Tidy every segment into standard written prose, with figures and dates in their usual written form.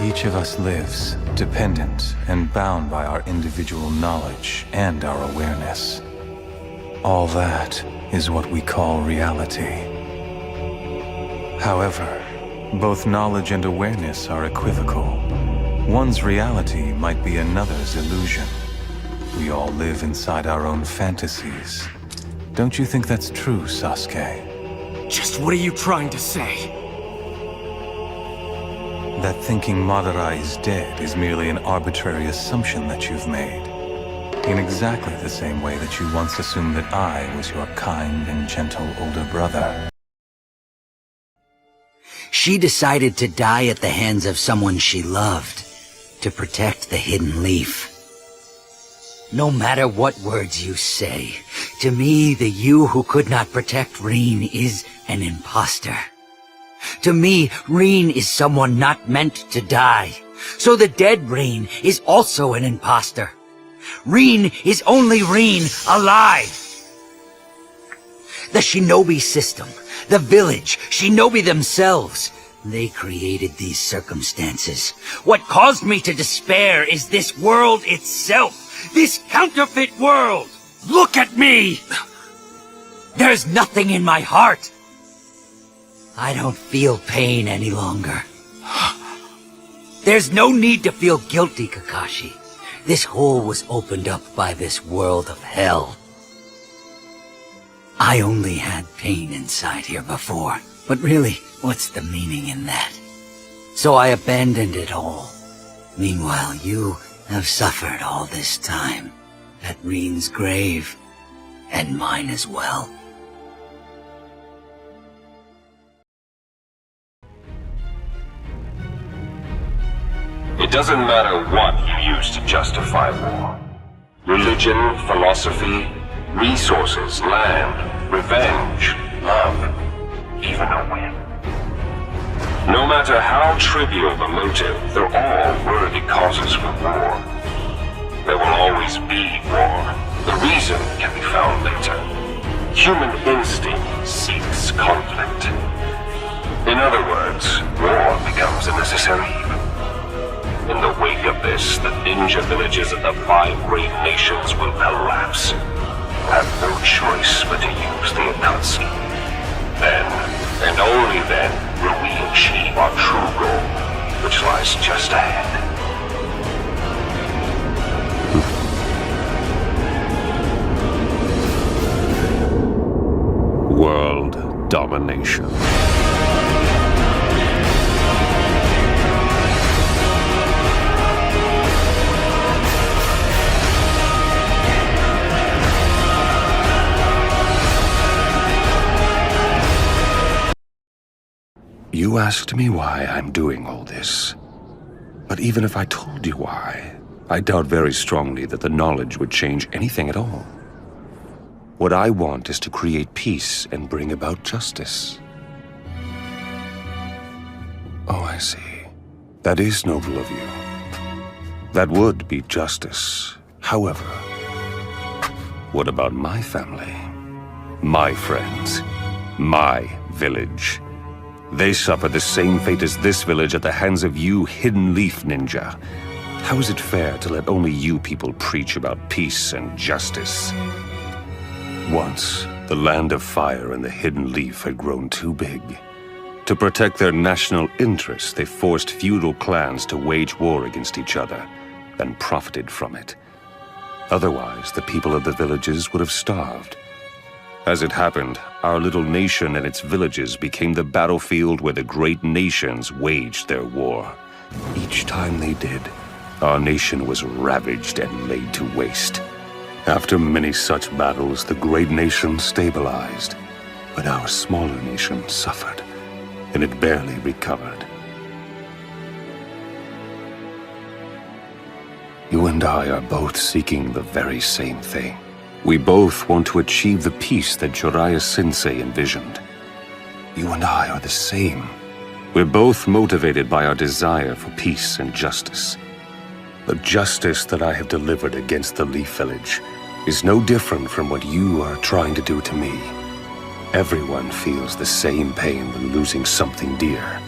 Each of us lives, dependent and bound by our individual knowledge and our awareness. All that is what we call reality. However, both knowledge and awareness are equivocal. One's reality might be another's illusion. We all live inside our own fantasies. Don't you think that's true, Sasuke? Just what are you trying to say? That thinking Madara is dead is merely an arbitrary assumption that you've made. In exactly the same way that you once assumed that I was your kind and gentle older brother. She decided to die at the hands of someone she loved, to protect the hidden leaf. No matter what words you say, to me, the you who could not protect Rin is an imposter. To me, Rin is someone not meant to die. So the dead Rin is also an imposter. Rin is only Rin alive. The shinobi system, the village, shinobi themselves, they created these circumstances. What caused me to despair is this world itself. This counterfeit world! Look at me! There's nothing in my heart. I don't feel pain any longer. There's no need to feel guilty, Kakashi. This hole was opened up by this world of hell. I only had pain inside here before, but really, what's the meaning in that? So I abandoned it all. Meanwhile, you have suffered all this time at Rin's grave, and mine as well. It doesn't matter what you use to justify war. Religion, philosophy, resources, land, revenge, love, even a whim. No matter how trivial the motive, they're all worthy causes for war. There will always be war. The reason can be found later. Human instinct seeks conflict. In other words, war becomes a necessary evil. In the wake of this, the ninja villages of the 5 great nations will collapse. Have no choice but to use the Akatsuki. Then, and only then, will we achieve our true goal, which lies just ahead. World domination. You asked me why I'm doing all this. But even if I told you why, I doubt very strongly that the knowledge would change anything at all. What I want is to create peace and bring about justice. Oh, I see. That is noble of you. That would be justice. However, what about my family? My friends? My village? They suffer the same fate as this village at the hands of you Hidden Leaf Ninja. How is it fair to let only you people preach about peace and justice? Once, the Land of Fire and the Hidden Leaf had grown too big. To protect their national interests, they forced feudal clans to wage war against each other, and profited from it. Otherwise, the people of the villages would have starved. As it happened, our little nation and its villages became the battlefield where the great nations waged their war. Each time they did, our nation was ravaged and laid to waste. After many such battles, the great nation stabilized, but our smaller nation suffered, and it barely recovered. You and I are both seeking the very same thing. We both want to achieve the peace that Jiraiya-sensei envisioned. You and I are the same. We're both motivated by our desire for peace and justice. The justice that I have delivered against the Leaf Village is no different from what you are trying to do to me. Everyone feels the same pain when losing something dear.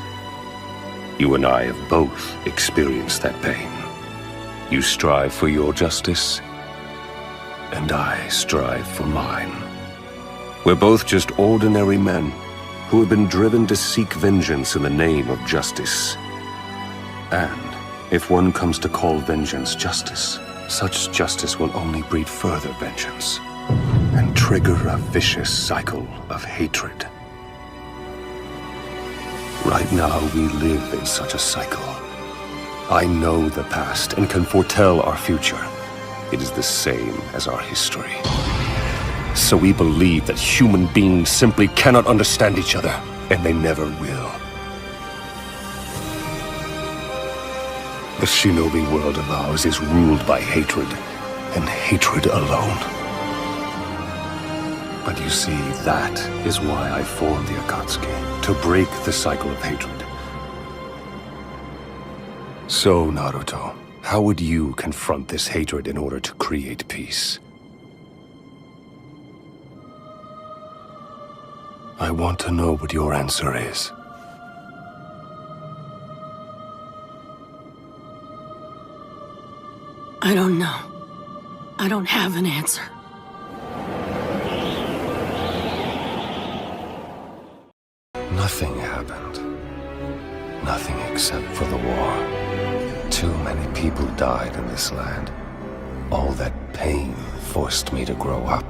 You and I have both experienced that pain. You strive for your justice, and I strive for mine. We're both just ordinary men who have been driven to seek vengeance in the name of justice. And if one comes to call vengeance justice, such justice will only breed further vengeance and trigger a vicious cycle of hatred. Right now, we live in such a cycle. I know the past and can foretell our future. It is the same as our history. So we believe that human beings simply cannot understand each other, and they never will. The shinobi world of ours is ruled by hatred, and hatred alone. But you see, that is why I formed the Akatsuki, to break the cycle of hatred. So, Naruto, how would you confront this hatred in order to create peace? I want to know what your answer is. I don't know. I don't have an answer. Nothing happened. Nothing except for the war. Too many people died in this land. All that pain forced me to grow up.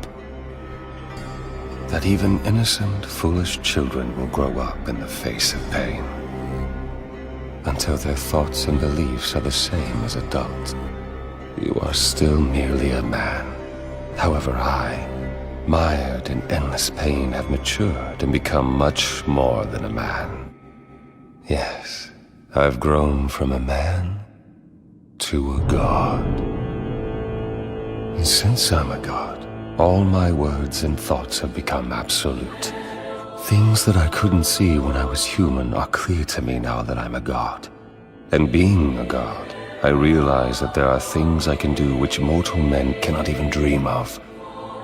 That even innocent, foolish children will grow up in the face of pain. Until their thoughts and beliefs are the same as adults. You are still merely a man. However, I, mired in endless pain, have matured and become much more than a man. Yes, I've grown from a man to a god. And since I'm a god, all my words and thoughts have become absolute. Things that I couldn't see when I was human are clear to me now that I'm a god. And being a god, I realize that there are things I can do which mortal men cannot even dream of.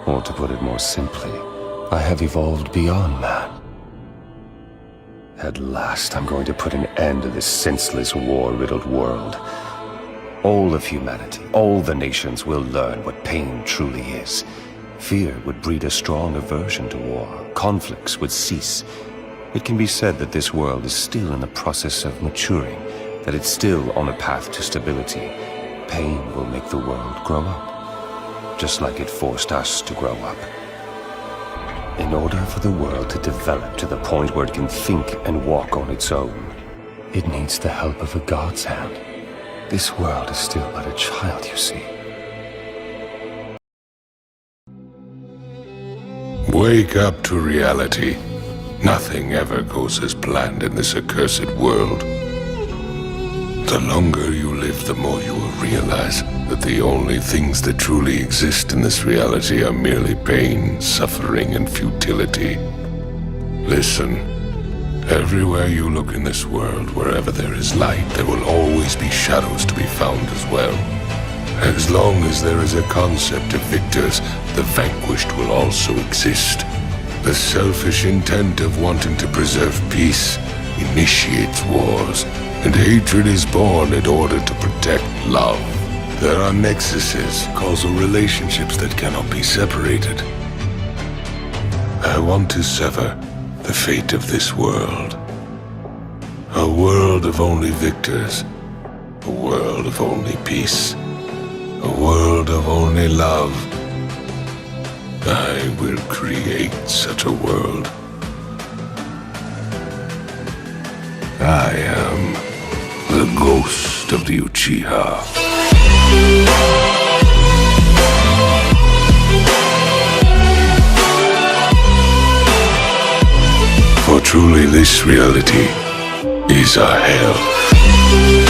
Or to put it more simply, I have evolved beyond man. At last, I'm going to put an end to this senseless, war-riddled world. All of humanity, all the nations will learn what pain truly is. Fear would breed a strong aversion to war. Conflicts would cease. It can be said that this world is still in the process of maturing, that it's still on a path to stability. Pain will make the world grow up, just like it forced us to grow up. In order for the world to develop to the point where it can think and walk on its own, it needs the help of a god's hand. This world is still but a child, you see. Wake up to reality. Nothing ever goes as planned in this accursed world. The longer you live, the more you will realize that the only things that truly exist in this reality are merely pain, suffering, and futility. Listen, everywhere you look in this world, wherever there is light, there will always be shadows to be found as well. As long as there is a concept of victors, the vanquished will also exist. The selfish intent of wanting to preserve peace initiates wars, and hatred is born in order to protect love. There are nexuses, causal relationships that cannot be separated. I want to sever the fate of this world. A world of only victors. A world of only peace. A world of only love. I will create such a world. I am the ghost of the Uchiha. For truly this reality is a hell.